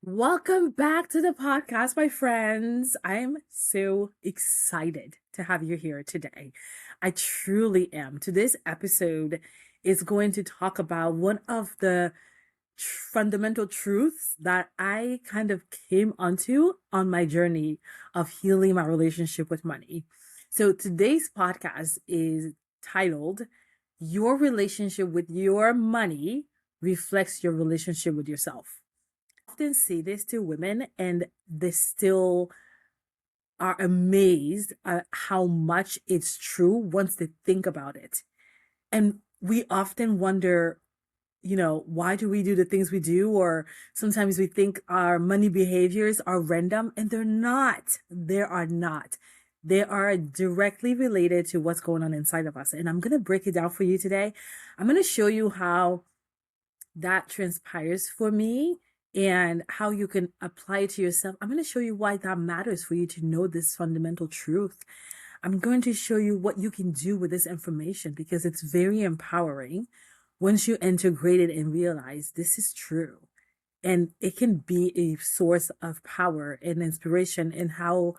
Welcome back to the podcast, my friends. I'm so excited to have you here today. I truly am. Today's episode is going to talk about one of the fundamental truths that I kind of came onto on my journey of healing my relationship with money. So today's podcast is titled, Your Relationship with Your Money Reflects Your Relationship with Yourself. Often say this to women and they still are amazed at how much it's true once they think about it. And we often wonder, why do we do the things we do? Or sometimes we think our money behaviors are random, and they're not. They are not. They are directly related to what's going on inside of us. And I'm going to break it down for you today. I'm going to show you how that transpires for me and how you can apply it to yourself. I'm going to show you why that matters for you to know this fundamental truth. I'm going to show you what you can do with this information because it's very empowering once you integrate it and realize this is true. And it can be a source of power and inspiration in how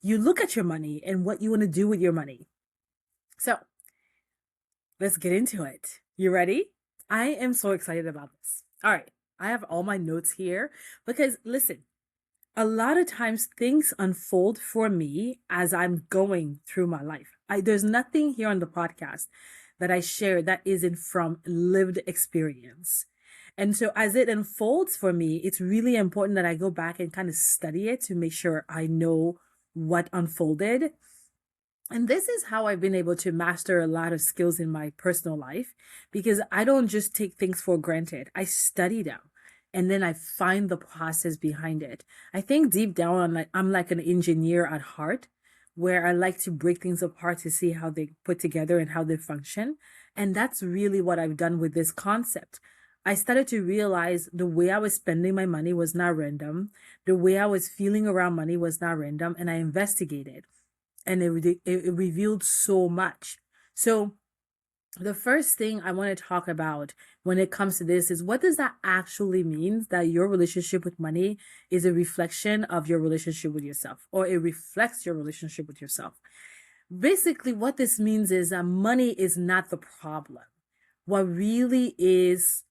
you look at your money and what you want to do with your money. So let's get into it. You ready? I am so excited about this. All right. I have all my notes here because listen, a lot of times things unfold for me as I'm going through my life. There's nothing here on the podcast that I share that isn't from lived experience. And so as it unfolds for me, it's really important that I go back and kind of study it to make sure I know what unfolded. And this is how I've been able to master a lot of skills in my personal life because I don't just take things for granted. I study them and then I find the process behind it. I think deep down I'm like an engineer at heart where I like to break things apart to see how they put together and how they function. And that's really what I've done with this concept. I started to realize the way I was spending my money was not random. The way I was feeling around money was not random. And I investigated and it revealed so much. So the first thing I want to talk about when it comes to this is, what does that actually mean that your relationship with money is a reflection of your relationship with yourself, or it reflects your relationship with yourself? Basically, what this means is that money is not the problem. What really is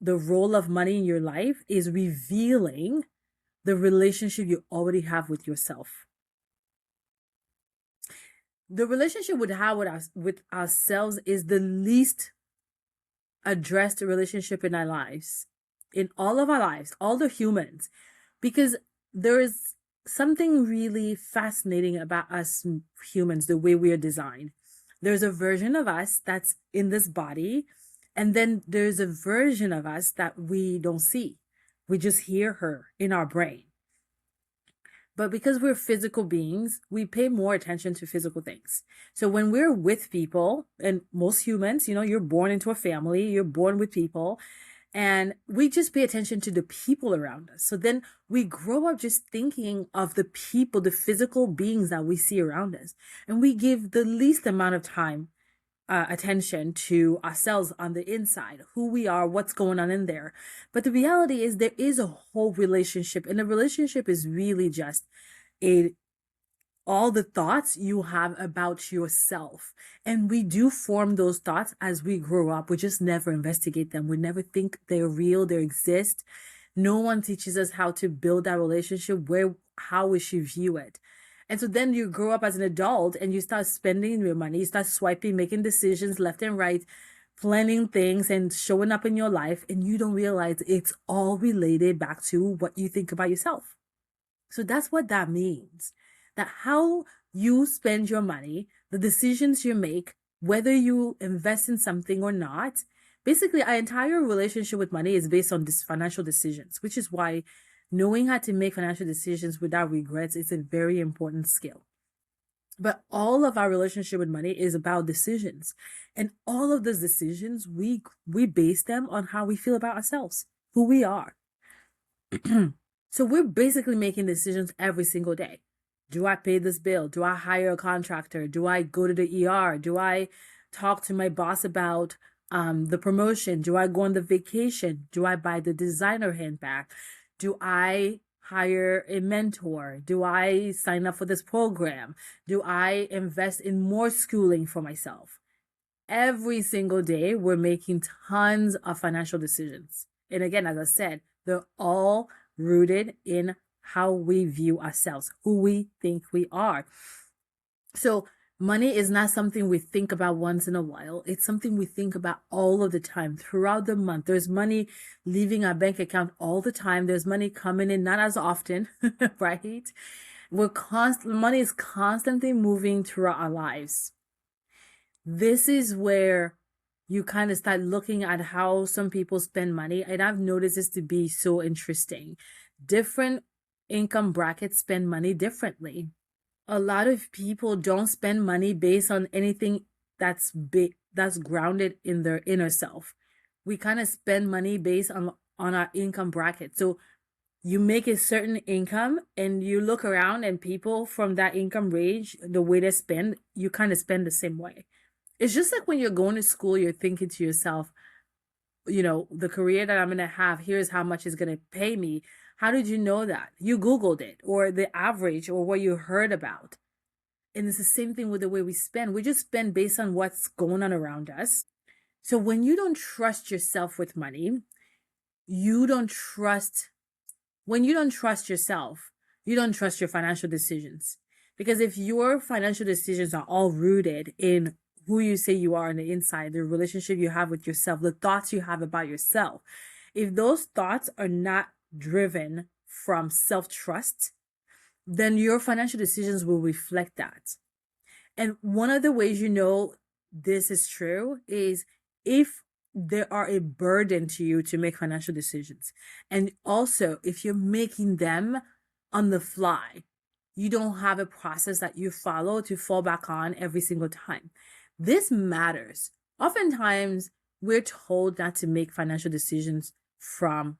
the role of money in your life is revealing the relationship you already have with yourself. The relationship we have with ourselves is the least addressed relationship in our lives, in all of our lives, all the humans, because there is something really fascinating about us humans, the way we are designed. There's a version of us that's in this body, and then there's a version of us that we don't see. We just hear her in our brain. But because we're physical beings, we pay more attention to physical things. So when we're with people, and most humans, you're born into a family, you're born with people, and we just pay attention to the people around us. So then we grow up just thinking of the people, the physical beings that we see around us. And we give the least amount of time attention to ourselves on the inside, who we are, what's going on in there. But the reality is there is a whole relationship, and the relationship is really just all the thoughts you have about yourself. And we do form those thoughts as we grow up. We just never investigate them. We never think they're real, they exist. No one teaches us how to build that relationship, how we should view it. And so then you grow up as an adult and you start spending your money, you start swiping, making decisions left and right, planning things and showing up in your life, and you don't realize it's all related back to what you think about yourself. So that's what that means. That how you spend your money, the decisions you make, whether you invest in something or not, basically our entire relationship with money is based on these financial decisions, which is why knowing how to make financial decisions without regrets is a very important skill. But all of our relationship with money is about decisions. And all of those decisions, we base them on how we feel about ourselves, who we are. So we're basically making decisions every single day. Do I pay this bill? Do I hire a contractor? Do I go to the ER? Do I talk to my boss about the promotion? Do I go on the vacation? Do I buy the designer handbag? Do I hire a mentor? Do I sign up for this program? Do I invest in more schooling for myself? Every single day, we're making tons of financial decisions. And again, as I said, they're all rooted in how we view ourselves, who we think we are. So money is not something we think about once in a while. It's something we think about all of the time throughout the month. There's money leaving our bank account all the time. There's money coming in, not as often, right? Money is constantly moving throughout our lives. This is where you kind of start looking at how some people spend money. And I've noticed this to be so interesting. Different income brackets spend money differently. A lot of people don't spend money based on anything that's big, that's grounded in their inner self. We kind of spend money based on our income bracket. So you make a certain income and you look around and people from that income range, the way they spend, you kind of spend the same way. It's just like when you're going to school, you're thinking to yourself, the career that I'm going to have, here's how much it's going to pay me. How did you know that? You Googled it, or the average, or what you heard about. And it's the same thing with the way we spend. We just spend based on what's going on around us. So when you don't trust yourself with money, when you don't trust yourself, you don't trust your financial decisions. Because if your financial decisions are all rooted in who you say you are on the inside, the relationship you have with yourself, the thoughts you have about yourself, if those thoughts are not driven from self-trust, then your financial decisions will reflect that. And one of the ways you know this is true is if there are a burden to you to make financial decisions. And also, if you're making them on the fly, you don't have a process that you follow to fall back on every single time. This matters. Oftentimes, we're told not to make financial decisions from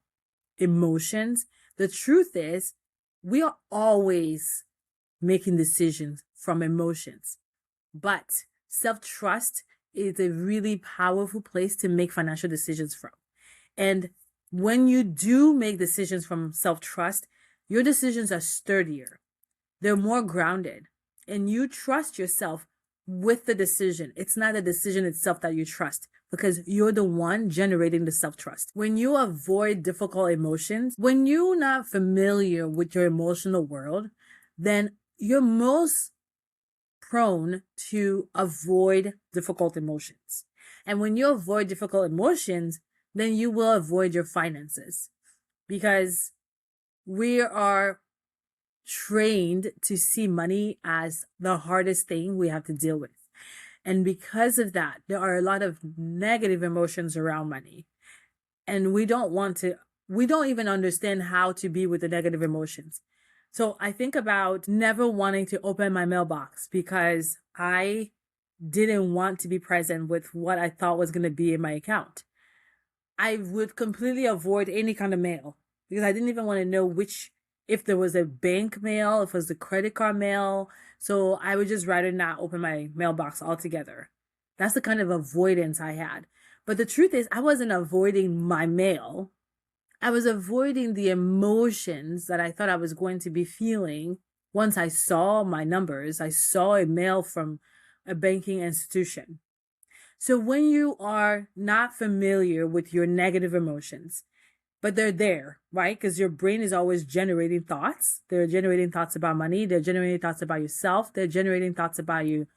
emotions. The truth is, we are always making decisions from emotions. But self-trust is a really powerful place to make financial decisions from. And when you do make decisions from self-trust, your decisions are sturdier. They're more grounded. And you trust yourself with the decision. It's not the decision itself that you trust, because you're the one generating the self-trust. When you avoid difficult emotions, when you're not familiar with your emotional world, then you're most prone to avoid difficult emotions. And when you avoid difficult emotions, then you will avoid your finances, because we are trained to see money as the hardest thing we have to deal with. And because of that, there are a lot of negative emotions around money. And we don't even understand how to be with the negative emotions. So I think about never wanting to open my mailbox because I didn't want to be present with what I thought was going to be in my account. I would completely avoid any kind of mail because I didn't even want to know if there was a bank mail, if it was a credit card mail. So I would just rather not open my mailbox altogether. That's the kind of avoidance I had. But the truth is, I wasn't avoiding my mail. I was avoiding the emotions that I thought I was going to be feeling once I saw my numbers. I saw a mail from a banking institution. So when you are not familiar with your negative emotions, but they're there, right? Because your brain is always generating thoughts. They're generating thoughts about money. They're generating thoughts about yourself. They're generating thoughts about you.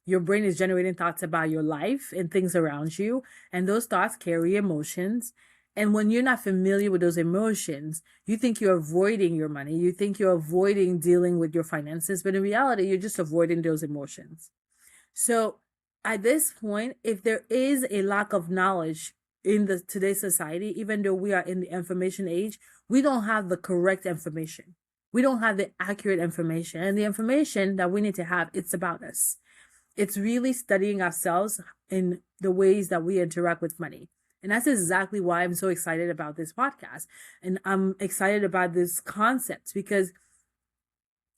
Your brain is generating thoughts about your life and things around you. And those thoughts carry emotions. And when you're not familiar with those emotions, you think you're avoiding your money. You think you're avoiding dealing with your finances. But in reality, you're just avoiding those emotions. So at this point, if there is a lack of knowledge in today's society, even though we are in the information age, we don't have the correct information. We don't have the accurate information. And the information that we need to have, it's about us. It's really studying ourselves in the ways that we interact with money. And that's exactly why I'm so excited about this podcast. And I'm excited about this concept because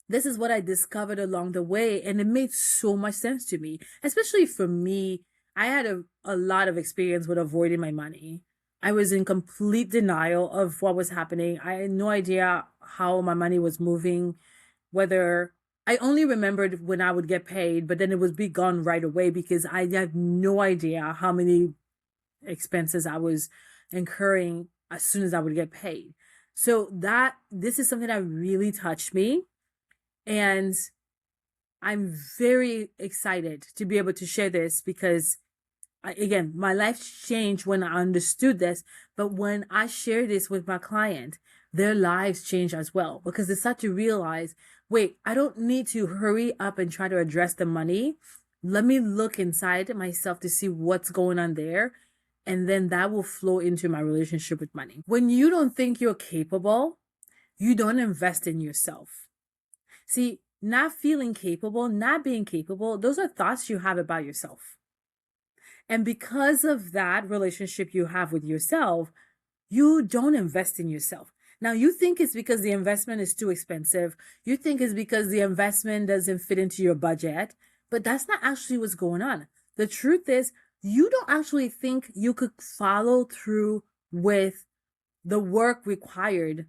this is what I discovered along the way. And it made so much sense to me, especially for me. I had a lot of experience with avoiding my money. I was in complete denial of what was happening. I had no idea how my money was moving, whether I only remembered when I would get paid, but then it would be gone right away because I had no idea how many expenses I was incurring as soon as I would get paid. So this is something that really touched me. And I'm very excited to be able to share this because again, my life changed when I understood this. But when I share this with my client, their lives change as well because they start to realize, wait, I don't need to hurry up and try to address the money. Let me look inside myself to see what's going on there. And then that will flow into my relationship with money. When you don't think you're capable, you don't invest in yourself. See, not feeling capable, not being capable, those are thoughts you have about yourself. And because of that relationship you have with yourself, you don't invest in yourself. Now, you think it's because the investment is too expensive. You think it's because the investment doesn't fit into your budget, but that's not actually what's going on. The truth is, you don't actually think you could follow through with the work required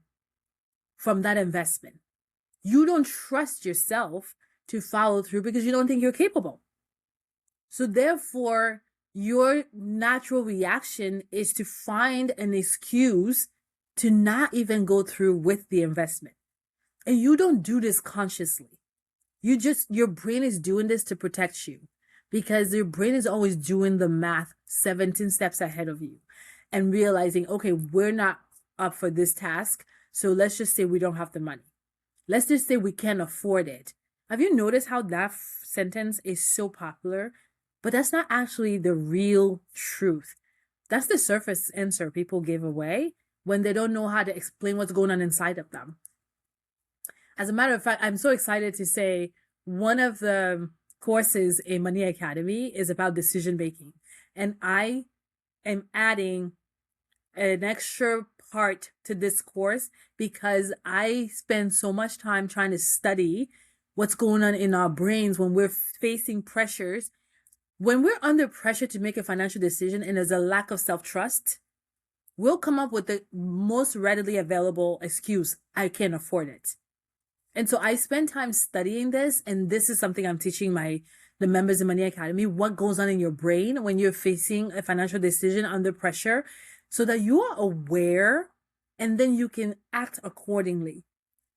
from that investment. You don't trust yourself to follow through because you don't think you're capable. So therefore, your natural reaction is to find an excuse to not even go through with the investment. And you don't do this consciously. Your brain is doing this to protect you because your brain is always doing the math 17 steps ahead of you and realizing, okay, we're not up for this task. So let's just say we don't have the money. Let's just say we can't afford it. Have you noticed how that sentence is so popular? But that's not actually the real truth. That's the surface answer people give away when they don't know how to explain what's going on inside of them. As a matter of fact, I'm so excited to say one of the courses in Money Academy is about decision making. And I am adding an extra part to this course because I spend so much time trying to study what's going on in our brains when we're facing pressures. When we're under pressure to make a financial decision and there's a lack of self-trust, we'll come up with the most readily available excuse, I can't afford it. And so I spend time studying this, and this is something I'm teaching the members in Money Academy, what goes on in your brain when you're facing a financial decision under pressure, so that you are aware and then you can act accordingly.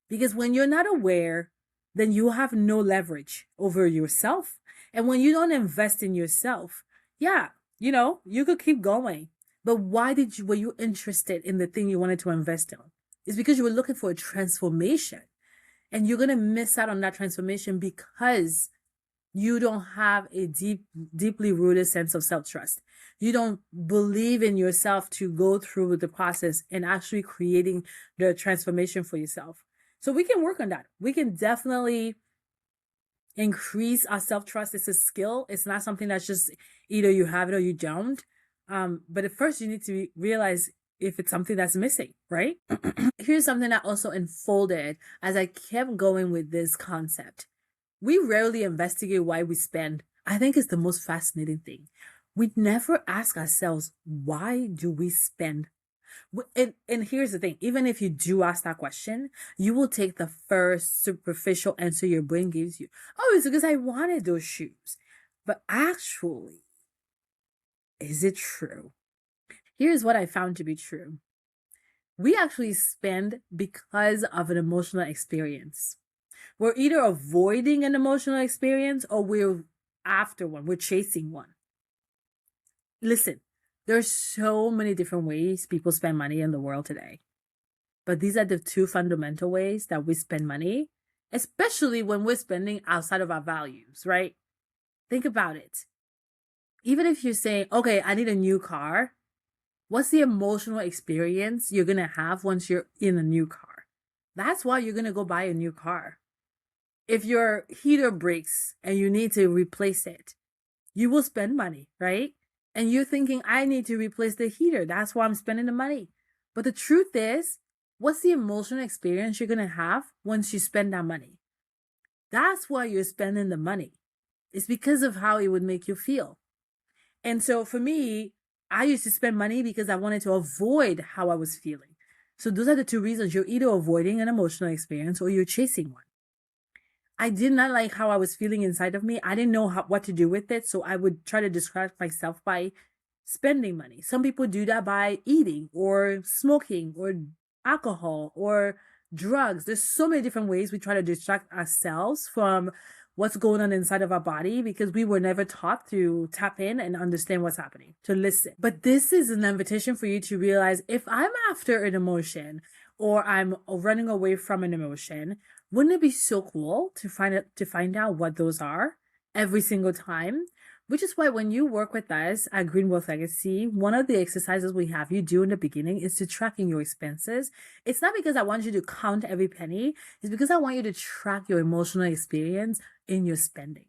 Because when you're not aware, then you have no leverage over yourself. And when you don't invest in yourself, yeah, you could keep going. But why were you interested in the thing you wanted to invest in? It's because you were looking for a transformation. And you're going to miss out on that transformation because you don't have a deeply rooted sense of self-trust. You don't believe in yourself to go through with the process and actually creating the transformation for yourself. So we can work on that. We can definitely increase our self-trust. It's a skill. It's not something that's just either you have it or you don't. But at first you need to realize if it's something that's missing, right? Here's something that also unfolded as I kept going with this concept. We rarely investigate why we spend. I think it's the most fascinating thing. We never ask ourselves, why do we spend? And here's the thing, even if you do ask that question, you will take the first superficial answer your brain gives you. Oh, it's because I wanted those shoes. But actually, is it true? Here's what I found to be true. We actually spend because of an emotional experience. We're either avoiding an emotional experience or we're after one. We're chasing one. Listen, there's so many different ways people spend money in the world today. But these are the two fundamental ways that we spend money, especially when we're spending outside of our values, right? Think about it. Even if you're saying, okay, I need a new car, what's the emotional experience you're going to have once you're in a new car? That's why you're going to go buy a new car. If your heater breaks and you need to replace it, you will spend money, right? And you're thinking, I need to replace the heater. That's why I'm spending the money. But the truth is, what's the emotional experience you're going to have once you spend that money? That's why you're spending the money. It's because of how it would make you feel. And so for me, I used to spend money because I wanted to avoid how I was feeling. So those are the two reasons. You're either avoiding an emotional experience or you're chasing one. I did not like how I was feeling inside of me. I didn't know what to do with it. So I would try to distract myself by spending money. Some people do that by eating or smoking or alcohol or drugs. There's so many different ways we try to distract ourselves from what's going on inside of our body because we were never taught to tap in and understand what's happening, to listen. But this is an invitation for you to realize if I'm after an emotion or I'm running away from an emotion, wouldn't it be so cool to find out what those are every single time? Which is why when you work with us at Green Wealth Legacy, one of the exercises we have you do in the beginning is to tracking your expenses. It's not because I want you to count every penny. It's because I want you to track your emotional experience in your spending.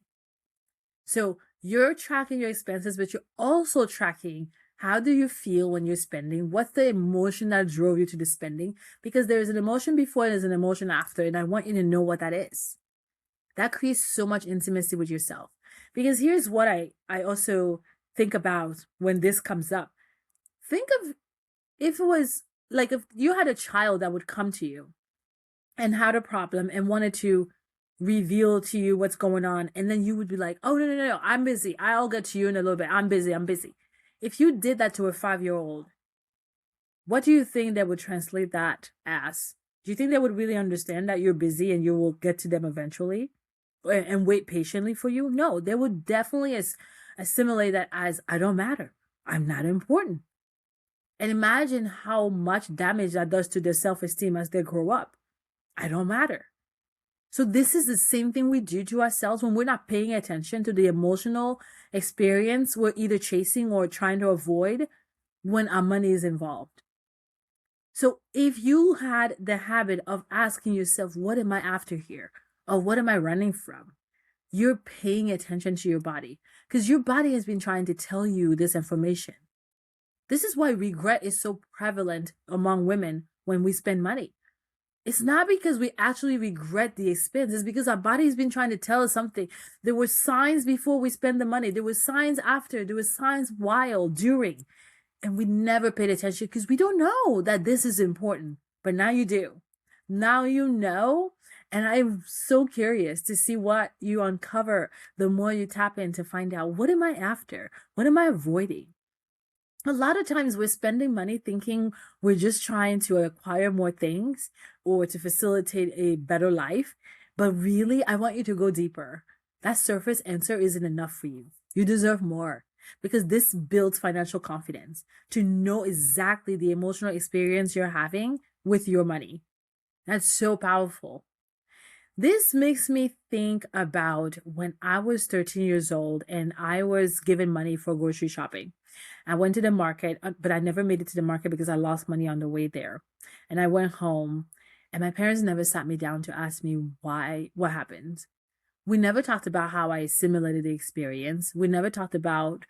So you're tracking your expenses, but you're also tracking how do you feel when you're spending? What's the emotion that drove you to the spending? Because there's an emotion before and there's an emotion after, and I want you to know what that is. That creates so much intimacy with yourself. Because here's what I also think about when this comes up. Think of if it was like if you had a child that would come to you and had a problem and wanted to reveal to you what's going on, and then you would be like, oh, no, I'm busy. I'll get to you in a little bit. I'm busy. If you did that to a 5-year-old, what do you think they would translate that as? Do you think they would really understand that you're busy and you will get to them eventually and wait patiently for you? No, they would definitely assimilate that as I don't matter. I'm not important. And imagine how much damage that does to their self-esteem as they grow up. I don't matter. So this is the same thing we do to ourselves when we're not paying attention to the emotional experience we're either chasing or trying to avoid when our money is involved. So if you had the habit of asking yourself, what am I after here? Or what am I running from? You're paying attention to your body because your body has been trying to tell you this information. This is why regret is so prevalent among women when we spend money. It's not because we actually regret the expense. It's because our body's been trying to tell us something. There were signs before we spend the money. There were signs after. There were signs while, during. And we never paid attention because we don't know that this is important. But now you do. Now you know. And I'm so curious to see what you uncover the more you tap in to find out, what am I after? What am I avoiding? A lot of times we're spending money thinking we're just trying to acquire more things or to facilitate a better life. But really, I want you to go deeper. That surface answer isn't enough for you. You deserve more because this builds financial confidence to know exactly the emotional experience you're having with your money. That's so powerful. This makes me think about when I was 13 years old and I was given money for grocery shopping. I went to the market, but I never made it to the market because I lost money on the way there. And I went home, and my parents never sat me down to ask me why, what happened. We never talked about how I assimilated the experience. We never talked about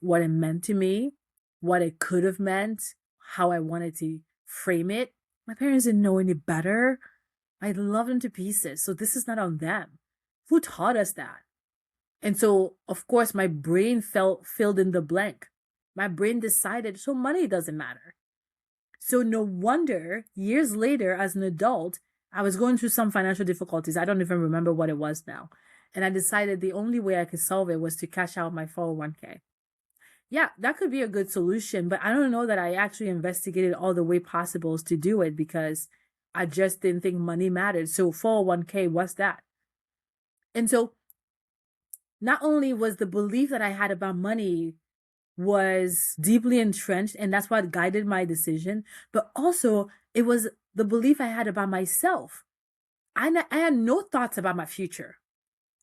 what it meant to me, what it could have meant, how I wanted to frame it. My parents didn't know any better. I love them to pieces. So this is not on them. Who taught us that? And so, of course, my brain filled in the blank. My brain decided, so money doesn't matter. So no wonder years later, as an adult, I was going through some financial difficulties. I don't even remember what it was now. And I decided the only way I could solve it was to cash out my 401k. Yeah, that could be a good solution, but I don't know that I actually investigated all the way possibles to do it because I just didn't think money mattered. So 401k, what's that? And so not only was the belief that I had about money was deeply entrenched, and that's what guided my decision, but also it was the belief I had about myself. I had no thoughts about my future.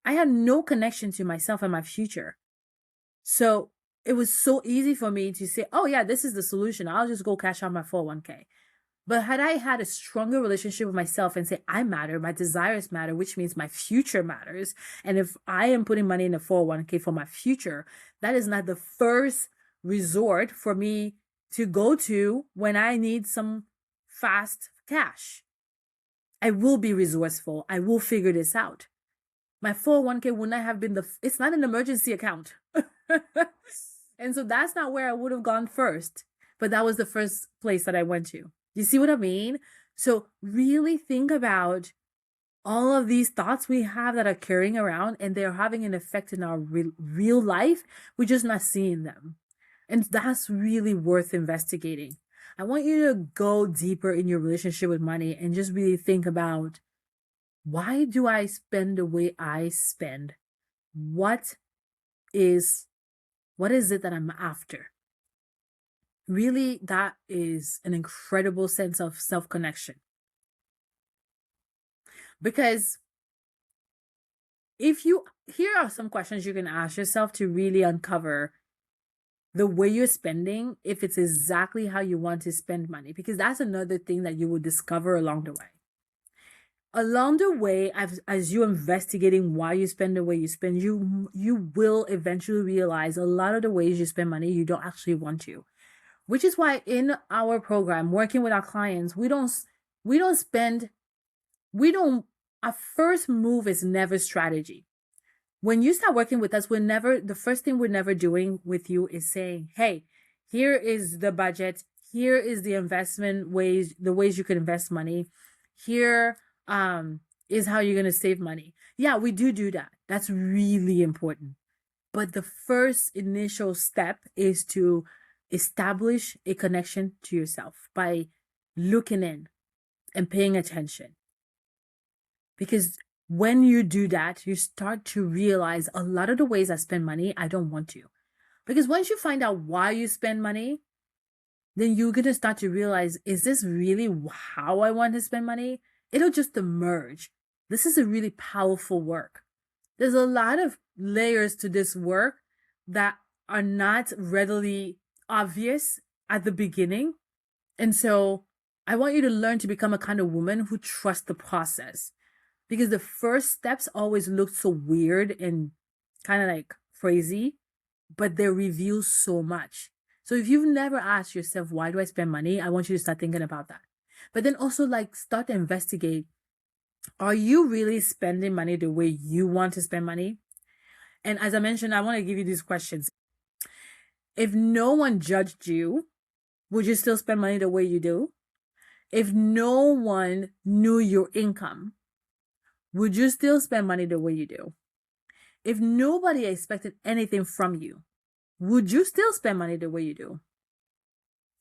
I had no connection to myself and my future. So it was so easy for me to say, oh yeah, this is the solution. I'll just go cash out my 401k. But had I had a stronger relationship with myself and say, I matter, my desires matter, which means my future matters. And if I am putting money in a 401k for my future, that is not the first resort for me to go to when I need some fast cash. I will be resourceful. I will figure this out. My 401k would not have been it's not an emergency account. And so that's not where I would have gone first, but that was the first place that I went to. You see what I mean? So really think about all of these thoughts we have that are carrying around, and they're having an effect in our real life. We're just not seeing them. And that's really worth investigating. I want you to go deeper in your relationship with money and just really think about, why do I spend the way I spend? What is it that I'm after? Really, that is an incredible sense of self-connection. Because here are some questions you can ask yourself to really uncover the way you're spending, if it's exactly how you want to spend money, because that's another thing that you will discover along the way. Along the way, as you're investigating why you spend the way you spend, you will eventually realize a lot of the ways you spend money, you don't actually want to. Which is why in our program, working with our clients, our first move is never strategy. When you start working with us, the first thing we're never doing with you is saying, hey, here is the budget. Here is the investment ways, the ways you can invest money. Here is how you're going to save money. Yeah, we do that. That's really important. But the first initial step is to establish a connection to yourself by looking in and paying attention. Because when you do that, you start to realize a lot of the ways I spend money, I don't want to. Because once you find out why you spend money, then you're going to start to realize, is this really how I want to spend money? It'll just emerge. This is a really powerful work. There's a lot of layers to this work that are not readily obvious at the beginning. And so I want you to learn to become a kind of woman who trusts the process. Because the first steps always look so weird and kind of like crazy, but they reveal so much. So if you've never asked yourself, why do I spend money? I want you to start thinking about that. But then also start to investigate, are you really spending money the way you want to spend money? And as I mentioned, I want to give you these questions. If no one judged you, would you still spend money the way you do? If no one knew your income, would you still spend money the way you do? If nobody expected anything from you, would you still spend money the way you do?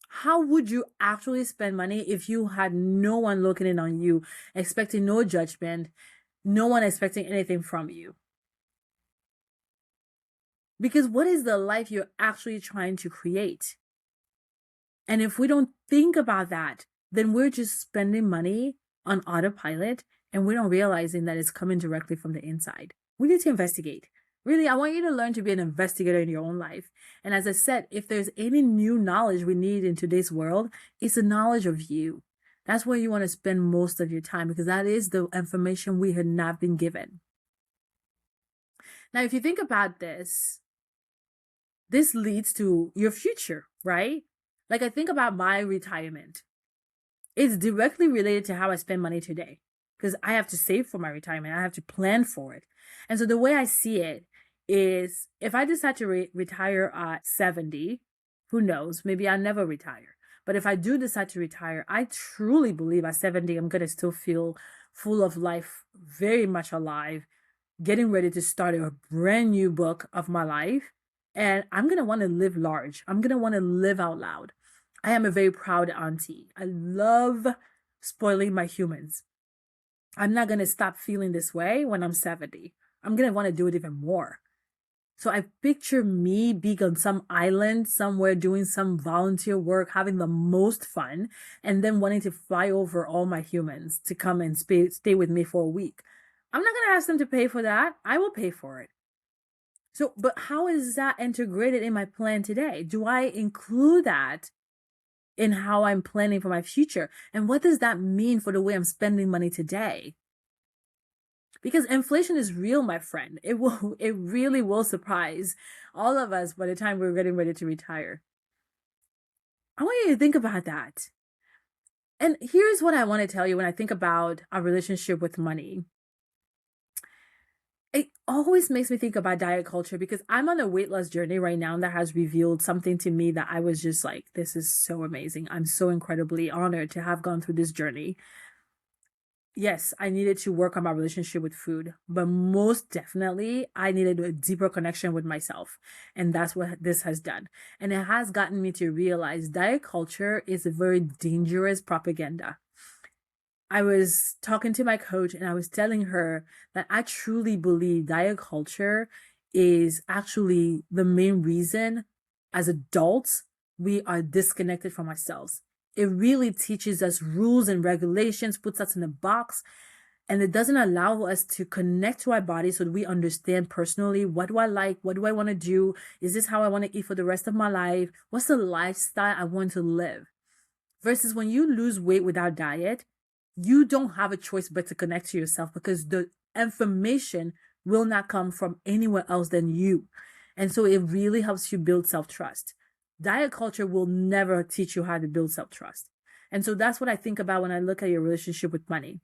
How would you actually spend money if you had no one looking in on you, expecting no judgment, no one expecting anything from you? Because what is the life you're actually trying to create? And if we don't think about that, then we're just spending money on autopilot, and we're not realizing that it's coming directly from the inside. We need to investigate. Really, I want you to learn to be an investigator in your own life. And as I said, if there's any new knowledge we need in today's world, it's the knowledge of you. That's where you want to spend most of your time, because that is the information we had not been given. Now, if you think about this leads to your future, right? Like, I think about my retirement. It's directly related to how I spend money today, because I have to save for my retirement. I have to plan for it. And so the way I see it is, if I decide to retire at 70, who knows, maybe I'll never retire. But if I do decide to retire, I truly believe at 70, I'm going to still feel full of life, very much alive, getting ready to start a brand new book of my life. And I'm going to want to live large. I'm going to want to live out loud. I am a very proud auntie. I love spoiling my humans. I'm not going to stop feeling this way when I'm 70. I'm going to want to do it even more. So I picture me being on some island somewhere doing some volunteer work, having the most fun, and then wanting to fly over all my humans to come and stay with me for a week. I'm not going to ask them to pay for that. I will pay for it. So, but how is that integrated in my plan today? Do I include that in how I'm planning for my future? And what does that mean for the way I'm spending money today? Because inflation is real, my friend. It really will surprise all of us by the time we're getting ready to retire. I want you to think about that. And here's what I want to tell you when I think about our relationship with money. it always makes me think about diet culture because I'm on a weight loss journey right now that has revealed something to me that I was just like, this is so amazing. I'm so incredibly honored to have gone through this journey. Yes, I needed to work on my relationship with food, but most definitely, I needed a deeper connection with myself. And that's what this has done. And it has gotten me to realize diet culture is a very dangerous propaganda. I was talking to my coach and I was telling her that I truly believe diet culture is actually the main reason as adults we are disconnected from ourselves. It really teaches us rules and regulations, puts us in a box, and it doesn't allow us to connect to our body so that we understand personally, what do I like? What do I want to do? Is this how I want to eat for the rest of my life? What's the lifestyle I want to live? Versus when you lose weight without diet, you don't have a choice but to connect to yourself because the information will not come from anywhere else than you. And so it really helps you build self-trust. Diet culture will never teach you how to build self-trust. And so that's what I think about when I look at your relationship with money.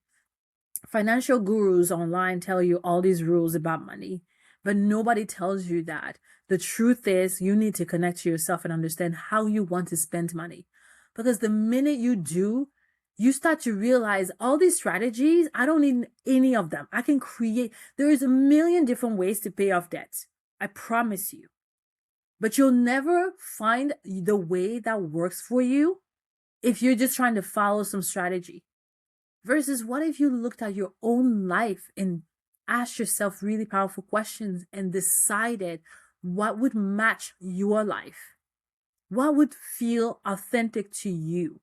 Financial gurus online tell you all these rules about money, but nobody tells you that. The truth is, you need to connect to yourself and understand how you want to spend money. Because the minute you do, you start to realize all these strategies, I don't need any of them. I can create, there is a million different ways to pay off debts. I promise you. But you'll never find the way that works for you if you're just trying to follow some strategy. Versus what if you looked at your own life and asked yourself really powerful questions and decided what would match your life? What would feel authentic to you?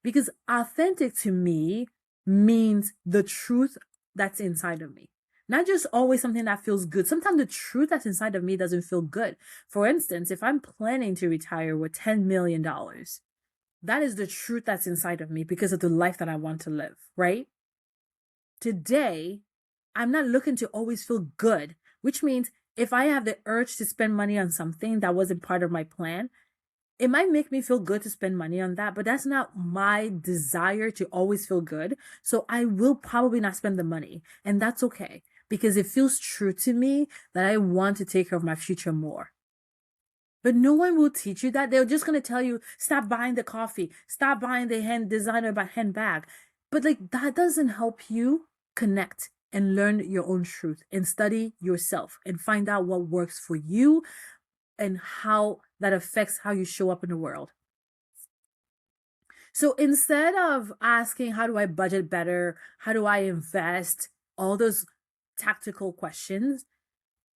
Because authentic to me means the truth that's inside of me. Not just always something that feels good. Sometimes the truth that's inside of me doesn't feel good. For instance, if I'm planning to retire with $10 million, that is the truth that's inside of me because of the life that I want to live, right? Today, I'm not looking to always feel good, which means if I have the urge to spend money on something that wasn't part of my plan, it might make me feel good to spend money on that, but that's not my desire to always feel good. So I will probably not spend the money, and that's okay because it feels true to me that I want to take care of my future more. But no one will teach you that. They're just going to tell you, stop buying the coffee, stop buying the designer handbag. But like that doesn't help you connect and learn your own truth and study yourself and find out what works for you and how that affects how you show up in the world. So instead of asking, how do I budget better? How do I invest? All those tactical questions,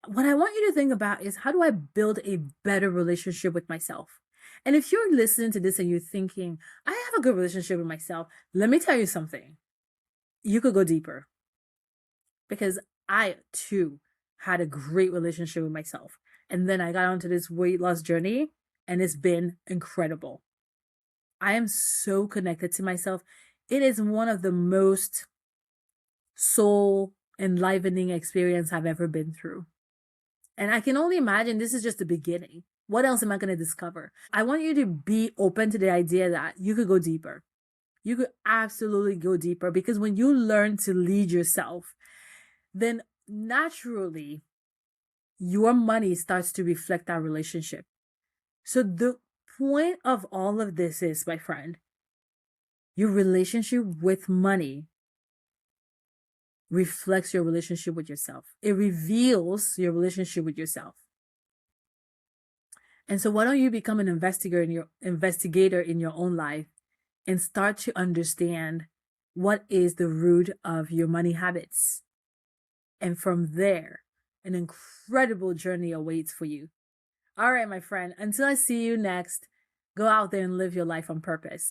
what I want you to think about is how do I build a better relationship with myself? And if you're listening to this and you're thinking, I have a good relationship with myself, let me tell you something. You could go deeper because I too had a great relationship with myself. And then I got onto this weight loss journey and it's been incredible. I am so connected to myself. It is one of the most soul enlivening experience I've ever been through. And I can only imagine this is just the beginning. What else am I going to discover? I want you to be open to the idea that you could go deeper. You could absolutely go deeper because when you learn to lead yourself, then naturally your money starts to reflect that relationship. So the point of all of this is, my friend, your relationship with money reflects your relationship with yourself. It reveals your relationship with yourself. And so why don't you become an investigator in your own life and start to understand what is the root of your money habits. And from there, an incredible journey awaits for you. All right, my friend, until I see you next, go out there and live your life on purpose.